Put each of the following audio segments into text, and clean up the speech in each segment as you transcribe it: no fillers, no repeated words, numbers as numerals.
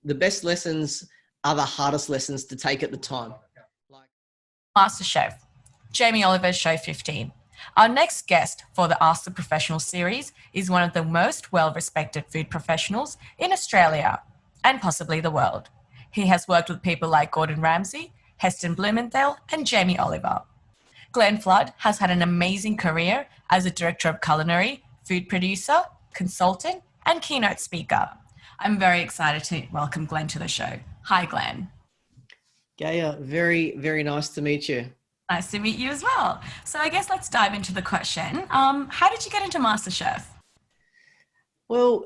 the best lessons are the hardest lessons to take at the time. MasterChef, Jamie Oliver's Show 15. Our next guest for the Ask the Professional series is one of the most well-respected food professionals in Australia and possibly the world. He has worked with people like Gordon Ramsay, Heston Blumenthal, and Jamie Oliver. Glenn Flood has had an amazing career as a director of culinary, food producer, consultant, and keynote speaker. I'm very excited to welcome Glenn to the show. Hi, Glenn. Gaia, very, very nice to meet you. Nice to meet you as well. So I guess let's dive into the question. How did you get into MasterChef? Well,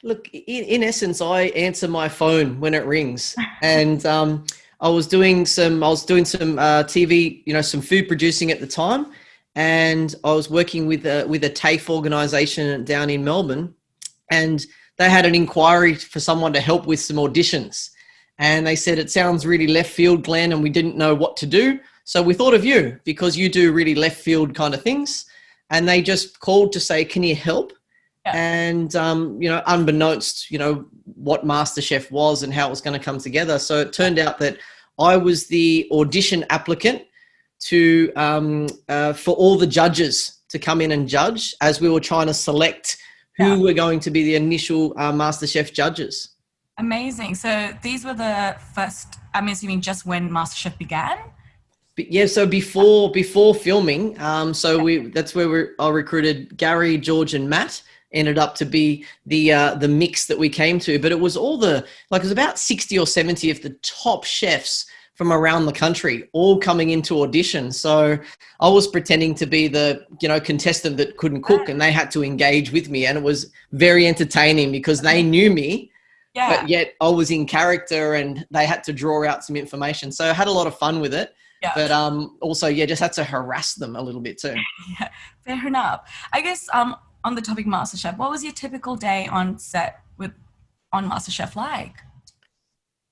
look, in essence, I answer my phone when it rings, and I was doing some TV, some food producing at the time, and I was working with a TAFE organisation down in Melbourne, and they had an inquiry for someone to help with some auditions. And they said, it sounds really left field, Glenn, and we didn't know what to do. So we thought of you because you do really left field kind of things. And they just called to say, can you help? Yeah. And, unbeknownst, what MasterChef was and how it was going to come together. So it turned out that I was the audition applicant to for all the judges to come in and judge as we were trying to select who were going to be the initial MasterChef judges. Amazing. So these were the first, I'm assuming just when MasterChef began? But yeah, so before filming, that's where I recruited Gary, George, and Matt. Ended up to be the mix that we came to, but it was it was about 60 or 70 of the top chefs from around the country all coming into audition. So I was pretending to be the contestant that couldn't cook, and they had to engage with me, and it was very entertaining because they knew me. Yeah. But yet I was in character and they had to draw out some information. So I had a lot of fun with it. Yeah. But also, just had to harass them a little bit too. Yeah, fair enough. I guess on the topic MasterChef, what was your typical day on set on MasterChef like?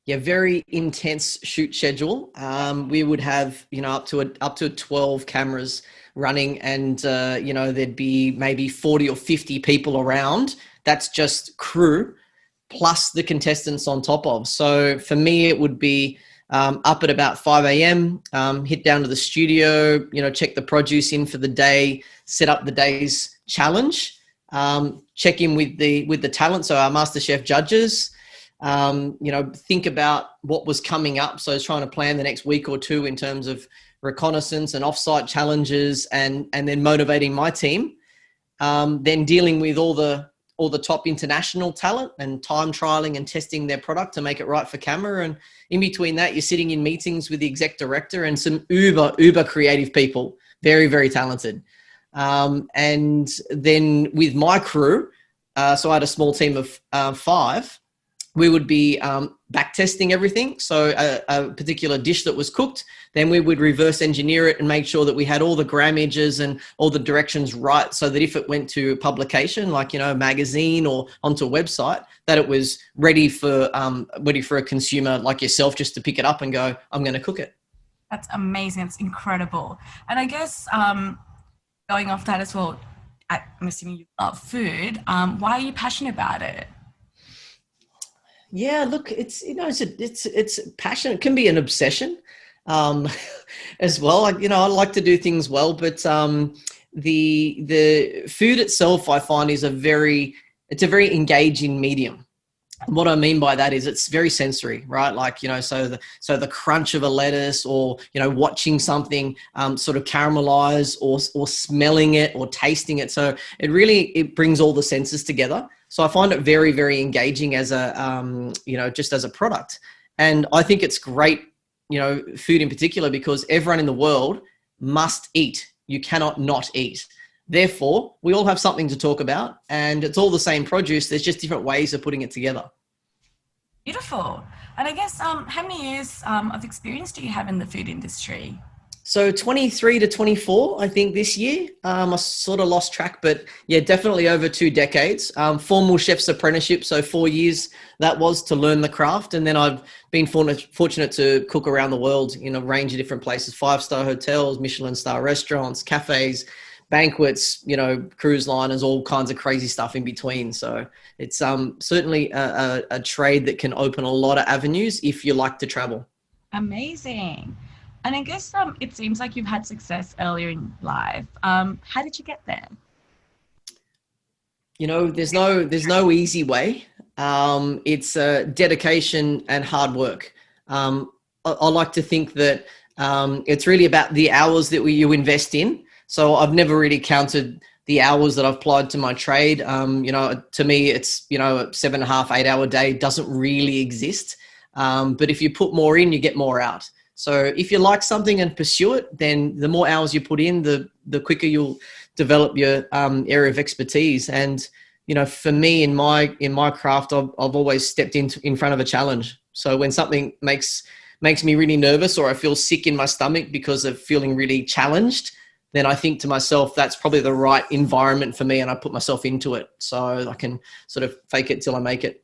Yeah, very intense shoot schedule. We would have, up to 12 cameras running, and, there'd be maybe 40 or 50 people around. That's just crew, plus the contestants on top of. So for me, it would be up at about 5 a.m., hit down to the studio, check the produce in for the day, set up the day's challenge, check in with the talent. So our MasterChef judges, think about what was coming up. So I was trying to plan the next week or two in terms of reconnaissance and offsite challenges, and then motivating my team, then dealing with all the top international talent and time trialing and testing their product to make it right for camera. And in between that, you're sitting in meetings with the exec director and some uber creative people, very, very talented. And then with my crew, so I had a small team of 5, we would be back testing everything. So a particular dish that was cooked, then we would reverse engineer it and make sure that we had all the grammages and all the directions right, so that if it went to publication, like, a magazine or onto a website, that it was ready for a consumer like yourself just to pick it up and go, I'm going to cook it. That's amazing. It's incredible. And I guess going off that as well, I'm assuming you love food. Why are you passionate about it? Yeah, look, it's passion. It can be an obsession as well. I like to do things well, but the food itself, I find, is a very engaging medium. What I mean by that is it's very sensory, right? Like, so the crunch of a lettuce, or, watching something sort of caramelize, or smelling it or tasting it. So it brings all the senses together. So I find it very, very engaging as just as a product. And I think it's great, food in particular, because everyone in the world must eat. You cannot not eat. Therefore, we all have something to talk about, and it's all the same produce. There's just different ways of putting it together. Beautiful. And I guess, how many years of experience do you have in the food industry? So 23 to 24, I think, this year. I sort of lost track, but yeah, definitely over 2 decades. Formal chef's apprenticeship, so 4 years that was to learn the craft. And then I've been fortunate to cook around the world in a range of different places, 5-star hotels, Michelin star restaurants, cafes, banquets, cruise liners, all kinds of crazy stuff in between. So it's certainly a trade that can open a lot of avenues if you like to travel. Amazing. And I guess it seems like you've had success earlier in life. How did you get there? There's no easy way. It's dedication and hard work. I like to think that it's really about the hours that you invest in. So I've never really counted the hours that I've applied to my trade. To me, it's, a 7.5, 8 hour day doesn't really exist. But if you put more in, you get more out. So if you like something and pursue it, then the more hours you put in, the quicker you'll develop your area of expertise. And, for me in my craft, I've always stepped in front of a challenge. So when something makes me really nervous, or I feel sick in my stomach because of feeling really challenged, then I think to myself, that's probably the right environment for me, and I put myself into it so I can sort of fake it till I make it.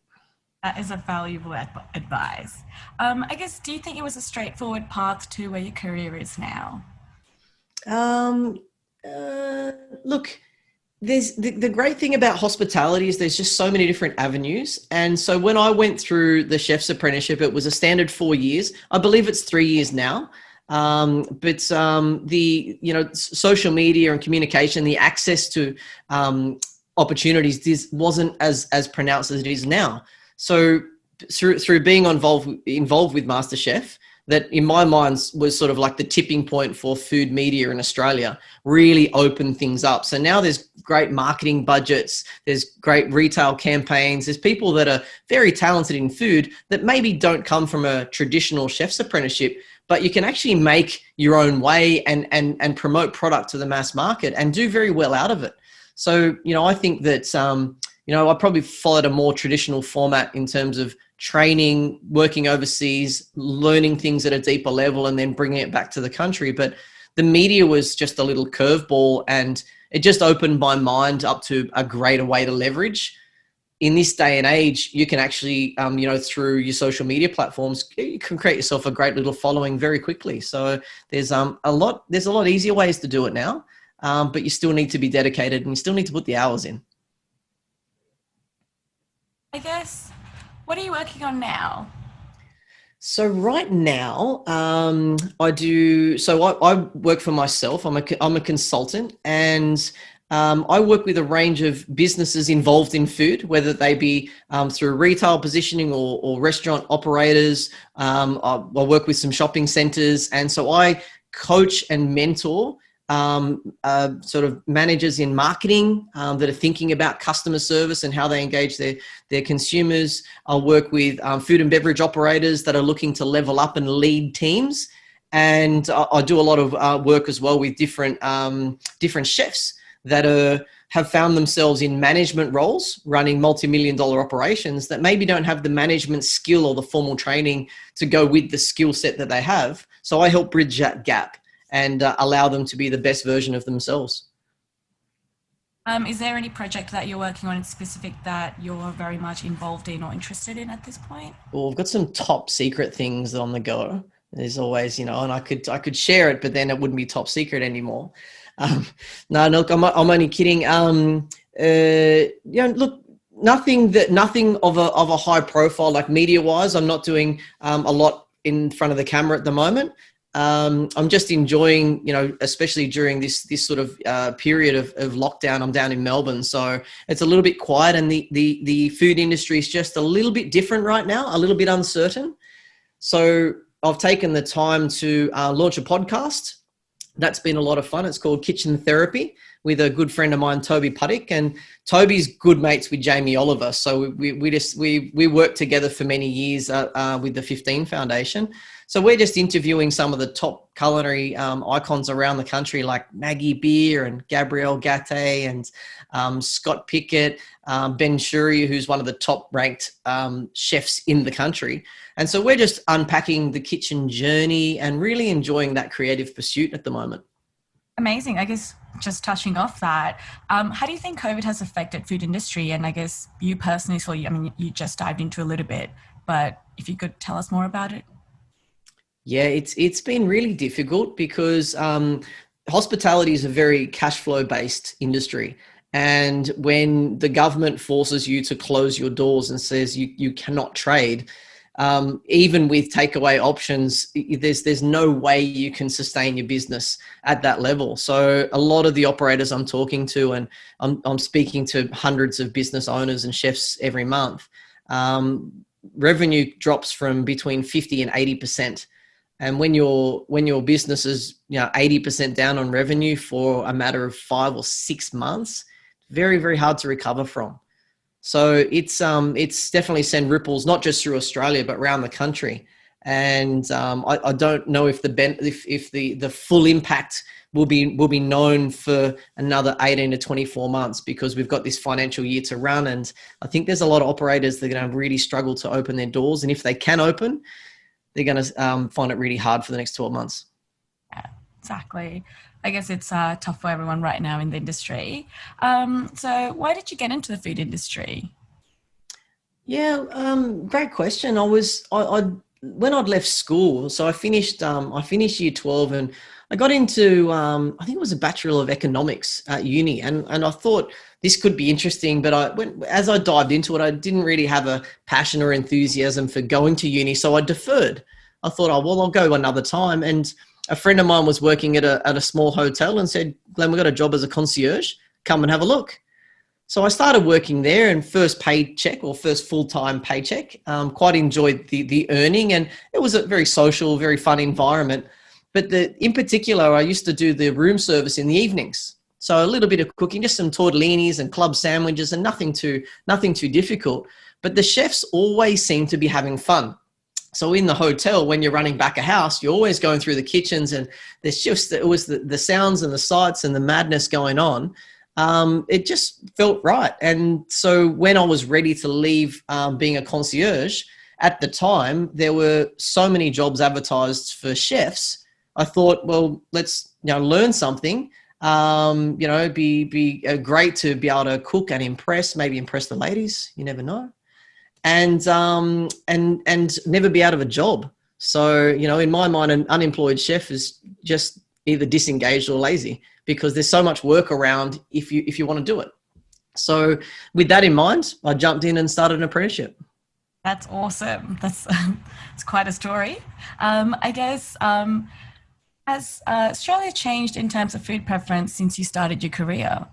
That is a valuable advice. I guess, do you think it was a straightforward path to where your career is now? Look, there's the great thing about hospitality is there's just so many different avenues. And so when I went through the chef's apprenticeship, it was a standard 4 years. I believe it's 3 years now. But the social media and communication, the access to opportunities, this wasn't as pronounced as it is now. So through being involved with MasterChef, that in my mind was sort of like the tipping point for food media in Australia, really opened things up. So now there's great marketing budgets, there's great retail campaigns, there's people that are very talented in food that maybe don't come from a traditional chef's apprenticeship, but you can actually make your own way and promote product to the mass market and do very well out of it. So, I think that, I probably followed a more traditional format in terms of training, working overseas, learning things at a deeper level, and then bringing it back to the country. But the media was just a little curveball, and it just opened my mind up to a greater way to leverage. In this day and age, you can actually, through your social media platforms, you can create yourself a great little following very quickly. So there's a lot easier ways to do it now, but you still need to be dedicated and you still need to put the hours in. I guess, what are you working on now? So right now, I work for myself. I'm a consultant, and I work with a range of businesses involved in food, whether they be through retail positioning or restaurant operators. I work with some shopping centers, and so I coach and mentor sort of managers in marketing that are thinking about customer service and how they engage their consumers. I'll work with food and beverage operators that are looking to level up and lead teams. And I do a lot of work as well with different chefs that have found themselves in management roles, running multi-million-dollar operations that maybe don't have the management skill or the formal training to go with the skill set that they have. So I help bridge that gap and allow them to be the best version of themselves. Is there any project that you're working on in specific that you're very much involved in or interested in at this point? Well, we've got some top secret things on the go. There's always, and I could share it, but then it wouldn't be top secret anymore. No, look, I'm only kidding. Look, nothing of a high profile, like media wise. I'm not doing a lot in front of the camera at the moment. I'm just enjoying, especially during this sort of period of lockdown. I'm down in Melbourne, so it's a little bit quiet, and the food industry is just a little bit different right now, a little bit uncertain. So I've taken the time to launch a podcast. That's been a lot of fun. It's called Kitchen Therapy, with a good friend of mine, Toby Puddick, and Toby's good mates with Jamie Oliver. So we worked together for many years with the 15 Foundation. So we're just interviewing some of the top culinary icons around the country, like Maggie Beer and Gabrielle Gatte and Scott Pickett, Ben Shuri, who's one of the top ranked chefs in the country. And so we're just unpacking the kitchen journey and really enjoying that creative pursuit at the moment. Amazing. I guess just touching off that, how do you think COVID has affected food industry? And I guess you personally, so you just dived into a little bit, but if you could tell us more about it. Yeah, it's been really difficult because hospitality is a very cash flow based industry. And when the government forces you to close your doors and says you cannot trade, even with takeaway options, there's no way you can sustain your business at that level. So a lot of the operators I'm talking to, and I'm speaking to hundreds of business owners and chefs every month, revenue drops from between 50 and 80%. And when your business is 80% down on revenue for a matter of 5 or 6 months, very, very hard to recover from. So it's definitely sent ripples not just through Australia but around the country. And I don't know if the full impact will be known for another 18 to 24 months, because we've got this financial year to run, and I think there's a lot of operators that are going to really struggle to open their doors, and if they can open, they're going to find it really hard for the next 12 months. Yeah, exactly. I guess it's tough for everyone right now in the industry. So why did you get into the food industry? Yeah, great question. I when I'd left school, so I finished year 12, and I got into I think it was a Bachelor of Economics at uni, and I thought this could be interesting, but as I dived into it, I didn't really have a passion or enthusiasm for going to uni, so I deferred. I thought, oh well, I'll go another time. And a friend of mine was working at a small hotel and said, Glenn, we've got a job as a concierge. Come and have a look. So I started working there, and first paycheck, or first full-time paycheck, quite enjoyed the earning, and it was a very social, very fun environment. But in particular, I used to do the room service in the evenings. So a little bit of cooking, just some tortellinis and club sandwiches, and nothing too difficult. But the chefs always seem to be having fun. So in the hotel, when you're running back a house, you're always going through the kitchens, and there's just, it was the sounds and the sights and the madness going on. It just felt right. And so when I was ready to leave being a concierge, at the time, there were so many jobs advertised for chefs. I thought, well, let's learn something. Be great to be able to cook and maybe impress the ladies. You never know. And never be out of a job. So, in my mind, an unemployed chef is just either disengaged or lazy, because there's so much work around if you want to do it. So with that in mind, I jumped in and started an apprenticeship. That's awesome. It's quite a story. I guess, has Australia changed in terms of food preference since you started your career?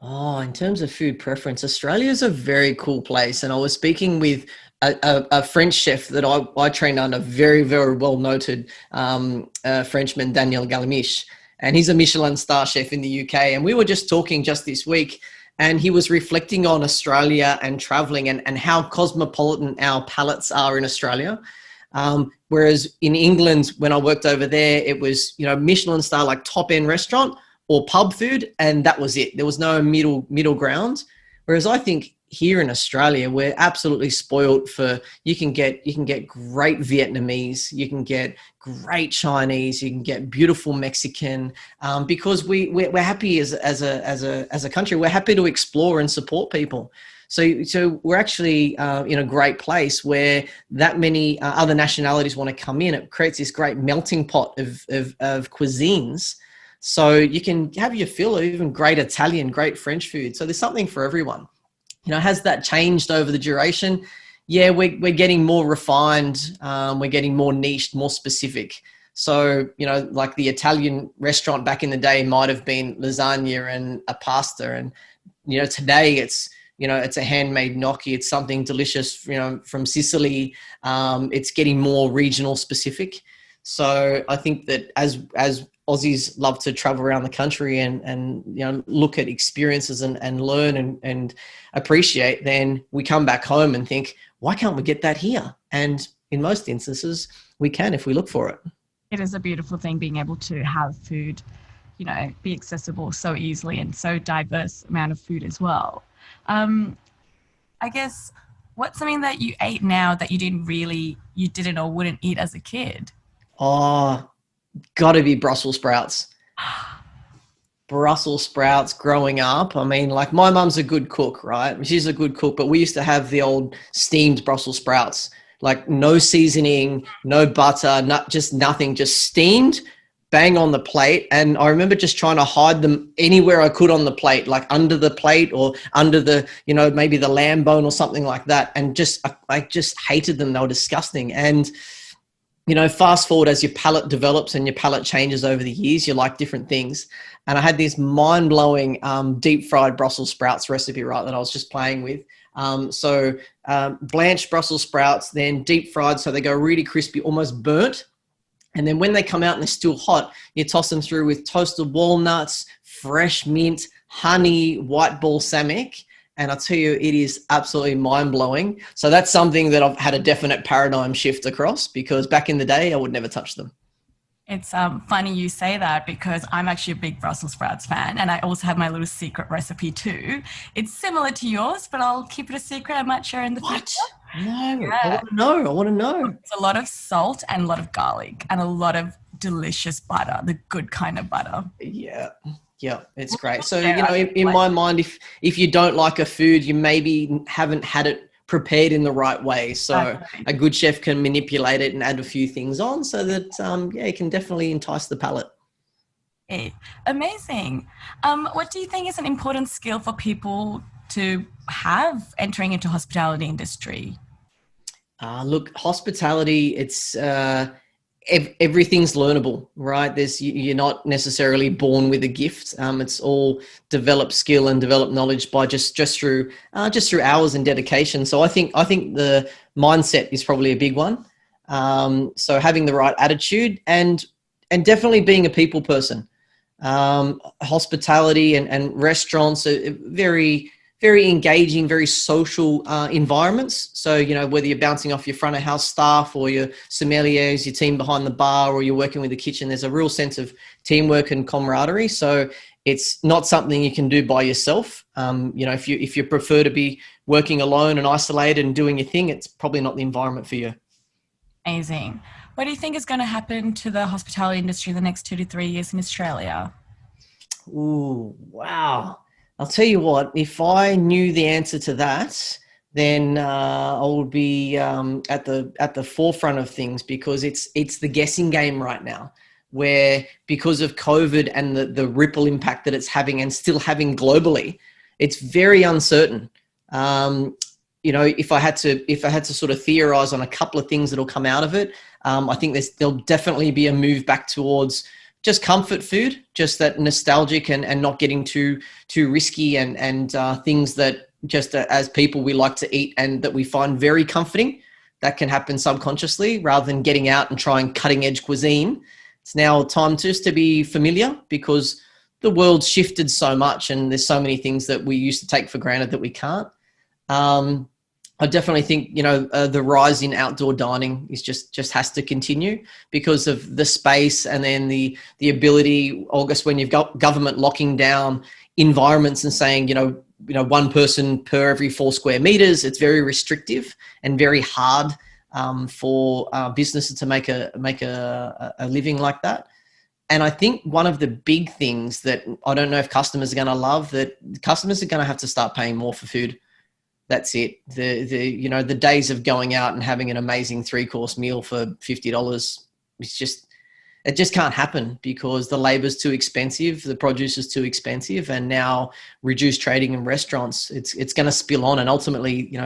Oh, in terms of food preference, Australia is a very cool place. And I was speaking with a French chef that I trained under, very, very well noted Frenchman, Daniel Galamiche. And he's a Michelin star chef in the UK. And we were just talking just this week, and he was reflecting on Australia and traveling, and how cosmopolitan our palates are in Australia. Whereas in England, when I worked over there, it was, Michelin star, like top end restaurant or pub food, and that was it. There was no middle ground. Whereas I think here in Australia, we're absolutely spoiled for, you can get great Vietnamese, you can get great Chinese, you can get beautiful Mexican, because we're happy as a country. We're happy to explore and support people. So we're actually in a great place where that many other nationalities want to come in. It creates this great melting pot of cuisines. So you can have your fill of even great Italian, great French food. So there's something for everyone. Has that changed over the duration? Yeah, we're getting more refined. We're getting more niched, more specific. So, like the Italian restaurant back in the day might have been lasagna and a pasta. And, today it's a handmade gnocchi. It's something delicious, from Sicily. It's getting more regional specific. So I think that as Aussies love to travel around the country and look at experiences and learn and appreciate, then we come back home and think, why can't we get that here? And in most instances, we can if we look for it. It is a beautiful thing being able to have food, be accessible so easily, and so diverse amount of food as well. I guess, what's something that you ate now that you didn't or wouldn't eat as a kid? Oh, got to be Brussels sprouts. Brussels sprouts growing up. I mean, like, my mum's a good cook, right? She's a good cook, but we used to have the old steamed Brussels sprouts, like no seasoning, no butter, just nothing, just steamed, bang on the plate. And I remember just trying to hide them anywhere I could on the plate, like under the plate or under the, maybe the lamb bone or something like that. And I just hated them. They were disgusting. And, fast forward as your palate develops and your palate changes over the years, you like different things. And I had this mind-blowing deep fried Brussels sprouts recipe, right, that I was just playing with. Blanched Brussels sprouts, then deep fried so they go really crispy, almost burnt. And then when they come out and they're still hot, you toss them through with toasted walnuts, fresh mint, honey, white balsamic. And I'll tell you, it is absolutely mind-blowing. So that's something that I've had a definite paradigm shift across, because back in the day, I would never touch them. It's funny you say that, because I'm actually a big Brussels sprouts fan, and I also have my little secret recipe too. It's similar to yours, but I'll keep it a secret. I might share in the future. No, yeah. I want to know. It's a lot of salt and a lot of garlic and a lot of delicious butter, the good kind of butter. Yeah, it's great. So, in my mind, if you don't like a food, you maybe haven't had it prepared in the right way. So a good chef can manipulate it and add a few things on so that, it can definitely entice the palate. Okay. Amazing. What do you think is an important skill for people to have entering into hospitality industry? Look, hospitality, it's everything's learnable, right? You're not necessarily born with a gift. It's all developed skill and developed knowledge by just through hours and dedication. So I think the mindset is probably a big one. So having the right attitude and definitely being a people person. Hospitality and restaurants are very, very engaging, very social environments. So, whether you're bouncing off your front of house staff or your sommeliers, your team behind the bar, or you're working with the kitchen, there's a real sense of teamwork and camaraderie. So it's not something you can do by yourself. If you prefer to be working alone and isolated and doing your thing, it's probably not the environment for you. Amazing. What do you think is going to happen to the hospitality industry in the next 2 to 3 years in Australia? Ooh, wow. I'll tell you what, if I knew the answer to that, then I would be at the forefront of things, because it's the guessing game right now, where because of COVID and the ripple impact that it's having and still having globally, it's very uncertain. If I had to sort of theorize on a couple of things that'll come out of it, I think there'll definitely be a move back towards just comfort food, just that nostalgic and not getting too risky and things that just as people we like to eat and that we find very comforting. That can happen subconsciously rather than getting out and trying cutting edge cuisine. It's now time just to be familiar, because the world's shifted so much and there's so many things that we used to take for granted that we can't. I definitely think, the rise in outdoor dining is just has to continue because of the space, and then the ability, August, when you've got government locking down environments and saying, one person per every 4 square meters, it's very restrictive and very hard for businesses to make a living like that. And I think one of the big things that I don't know if customers are going to love, that customers are going to have to start paying more for food. That's it. The days of going out and having an amazing 3-course meal for $50, it just can't happen, because the labor's too expensive, the produce is too expensive, and now reduced trading in restaurants, it's going to spill on, and ultimately,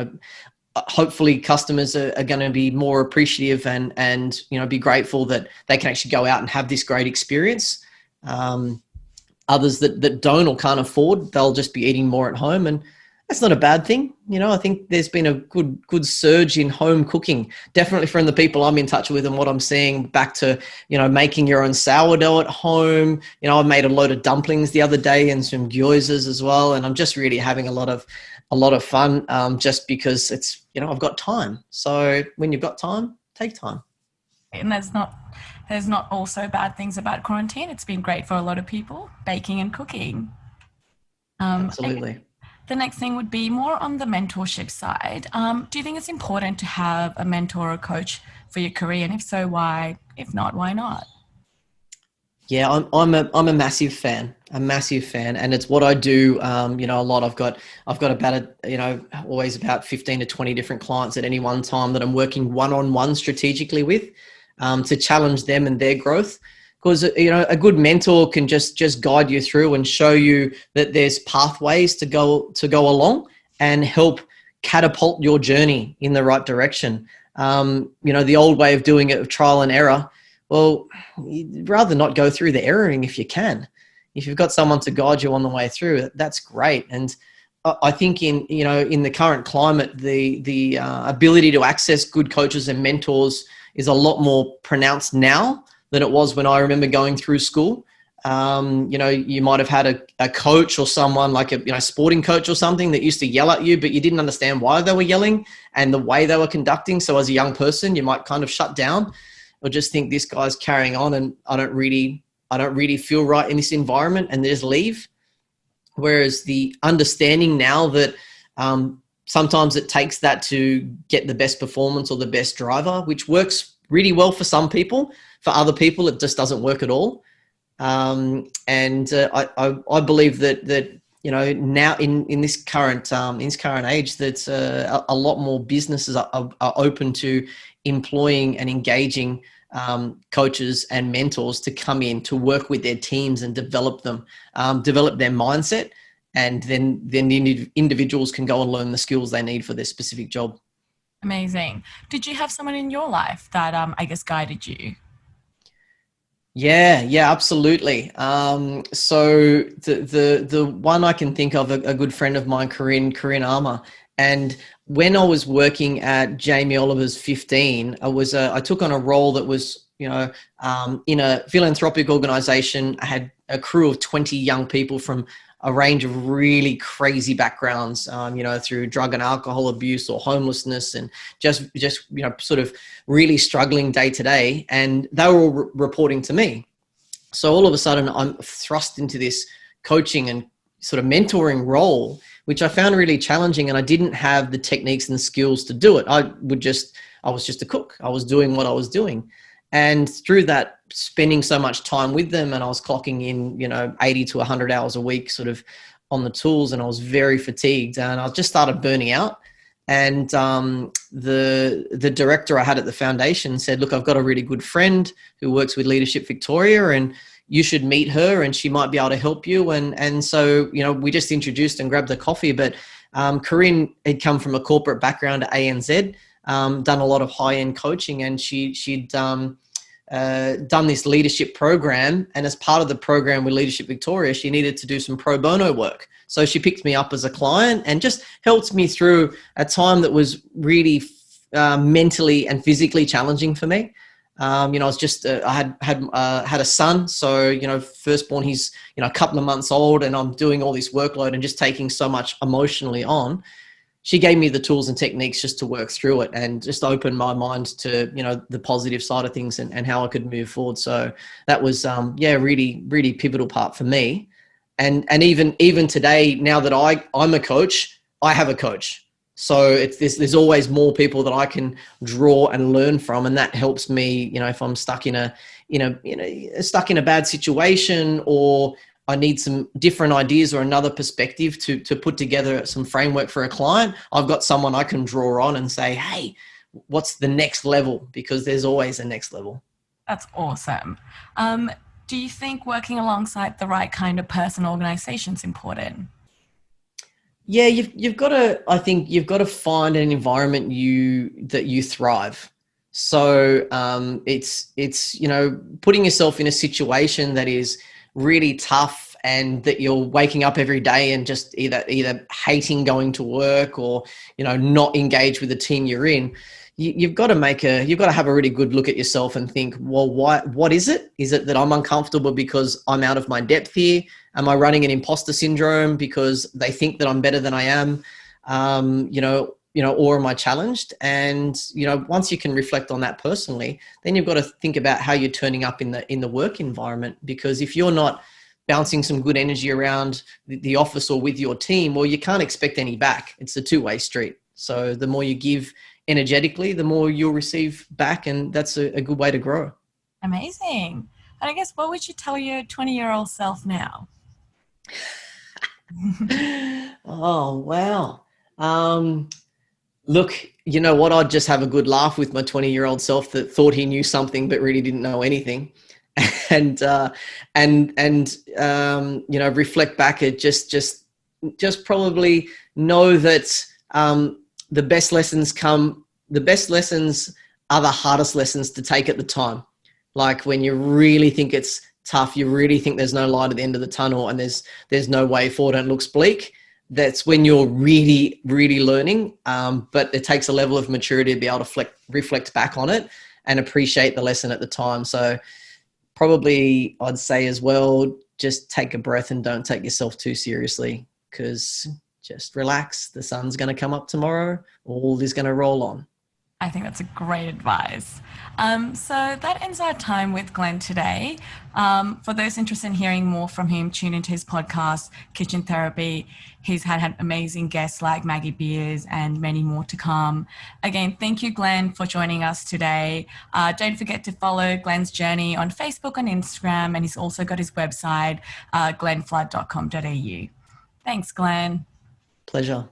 hopefully customers are going to be more appreciative and be grateful that they can actually go out and have this great experience. Others that don't or can't afford, they'll just be eating more at home, and that's not a bad thing. I think there's been a good surge in home cooking, definitely from the people I'm in touch with, and what I'm seeing back to, making your own sourdough at home. I made a load of dumplings the other day and some gyozas as well. And I'm just really having a lot of fun, just because it's, I've got time. So when you've got time, take time. And there's not also bad things about quarantine. It's been great for a lot of people, baking and cooking. Absolutely. The next thing would be more on the mentorship side. Do you think it's important to have a mentor or coach for your career? And if so, why? If not, why not? Yeah, I'm a massive fan, and it's what I do. A lot. I've got about always about 15 to 20 different clients at any one time that I'm working one-on-one strategically with, to challenge them and their growth. because a good mentor can just guide you through and show you that there's pathways to go along and help catapult your journey in the right direction. The old way of doing it, of trial and error, well, you'd rather not go through the erroring if you can. If you've got someone to guide you on the way through, that's great. And I think in the current climate, the ability to access good coaches and mentors is a lot more pronounced now than it was when I remember going through school. You might have had a coach or someone like a sporting coach or something that used to yell at you, but you didn't understand why they were yelling and the way they were conducting. So as a young person, you might kind of shut down or just think this guy's carrying on and I don't really feel right in this environment, and just leave. Whereas the understanding now that sometimes it takes that to get the best performance or the best driver, which works really well for some people. For other people, it just doesn't work at all. I believe that now in this current age, that a lot more businesses are open to employing and engaging coaches and mentors to come in to work with their teams and develop them, develop their mindset, and then the individuals can go and learn the skills they need for their specific job. Amazing. Did you have someone in your life that guided you? Yeah, absolutely. So the one I can think of, a good friend of mine, Corinne Armour, and when I was working at Jamie Oliver's 15, I took on a role that was, in a philanthropic organization. I had a crew of 20 young people from a range of really crazy backgrounds, through drug and alcohol abuse or homelessness, and just sort of really struggling day to day. And they were all reporting to me. So all of a sudden I'm thrust into this coaching and sort of mentoring role, which I found really challenging, and I didn't have the techniques and the skills to do it. I was just a cook. I was doing what I was doing. And through that, spending so much time with them, and I was clocking in, 80 to 100 hours a week sort of on the tools, and I was very fatigued, and I just started burning out. And the director I had at the foundation said, look, I've got a really good friend who works with Leadership Victoria, and you should meet her and she might be able to help you. And so, we just introduced and grabbed a coffee. But Corinne had come from a corporate background at ANZ, done a lot of high-end coaching, and she'd done this leadership program. And as part of the program with Leadership Victoria, she needed to do some pro bono work. So she picked me up as a client and just helped me through a time that was really mentally and physically challenging for me. I was just, I had a son. So, firstborn, he's, a couple of months old, and I'm doing all this workload and just taking so much emotionally on. She gave me the tools and techniques just to work through it and just open my mind to, the positive side of things and how I could move forward. So that was, really, really pivotal part for me. And even today, now that I'm a coach, I have a coach. So there's always more people that I can draw and learn from, and that helps me. If I'm stuck in a bad situation, or I need some different ideas or another perspective to put together some framework for a client, I've got someone I can draw on and say, hey, what's the next level? Because there's always a next level. That's awesome. Do you think working alongside the right kind of person or organization is important? Yeah, you've got to find an environment that you thrive. So it's putting yourself in a situation that is really tough, and that you're waking up every day and just either hating going to work, or not engaged with the team you're in. You've got to have a really good look at yourself and think, well, what is it? Is it that I'm uncomfortable because I'm out of my depth here? Am I running an imposter syndrome because they think that I'm better than I am? Or am I challenged? And, once you can reflect on that personally, then you've got to think about how you're turning up in the work environment. Because if you're not bouncing some good energy around the office or with your team, well, you can't expect any back. It's a two-way street. So the more you give energetically, the more you'll receive back, and that's a good way to grow. Amazing. And I guess, what would you tell your 20-year-old self now? Oh, wow. Look, you know what? I'd just have a good laugh with my 20-year-old self that thought he knew something but really didn't know anything. and reflect back at just probably know that the best lessons are the hardest lessons to take at the time. Like when you really think it's tough, you really think there's no light at the end of the tunnel and there's no way forward and it looks bleak. That's when you're really, really learning. But it takes a level of maturity to be able to reflect back on it and appreciate the lesson at the time. So probably I'd say as well, just take a breath and don't take yourself too seriously, because just relax. The sun's going to come up tomorrow. All is going to roll on. I think that's a great advice. So that ends our time with Glenn today. For those interested in hearing more from him, tune into his podcast, Kitchen Therapy. He's had amazing guests like Maggie Beers and many more to come. Again, thank you, Glenn, for joining us today. Don't forget to follow Glenn's journey on Facebook and Instagram, and he's also got his website, glennflood.com.au. Thanks, Glenn. Pleasure.